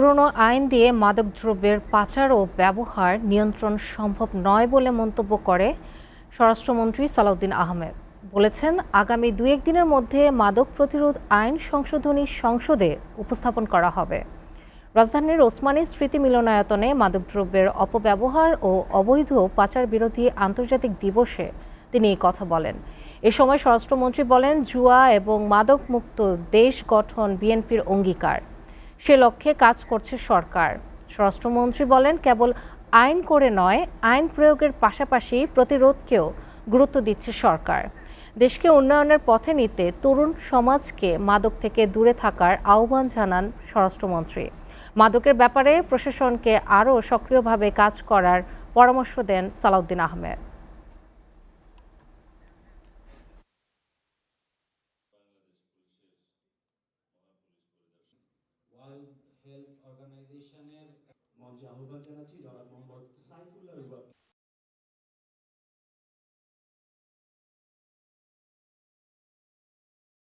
পুরনো আইন দিয়ে মাদকদ্রব্যের পাচার ও ব্যবহার নিয়ন্ত্রণ সম্ভব নয় বলে মন্তব্য করে স্বরাষ্ট্রমন্ত্রী সালাউদ্দিন আহমেদ। বলেছেন, আগামী ২-১ দিনের মধ্যে মাদক প্রতিরোধ আইন সংশোধনী সংসদে উপস্থাপন করা হবে। রাজধানীর ওসমানী স্মৃতি মিলনায়তনে মাদকদ্রব্যের অপব্যবহার ও অবৈধ পাচার বিরোধী আন্তর্জাতিক দিবসে তিনি এই কথা বলেন। এ সময় স্বরাষ্ট্রমন্ত্রী বলেন, জুয়া এবং মাদক মুক্ত দেশ গঠন বিএনপির অঙ্গীকার। সে লক্ষ্যে কাজ করছে সরকার। স্বরাষ্ট্রমন্ত্রী বলেন, কেবল আইন করে নয়, আইন প্রয়োগের পাশাপাশি প্রতিরোধকেও গুরুত্ব দিচ্ছে সরকার। দেশকে উন্নয়নের পথে নিতে তরুণ সমাজকে মাদক থেকে দূরে থাকার আহ্বান জানান স্বরাষ্ট্রমন্ত্রী। মাদকের ব্যাপারে প্রশাসনকে আরও সক্রিয়ভাবে কাজ করার পরামর্শ দেন সালাউদ্দিন আহমেদ। ওয়ার্ল্ড হেলথ অর্গানাইজেশনের মঞ্চে আহ্বান জানাচ্ছি জনাব মোহাম্মদ সাইফুল্লাহ রুবাব।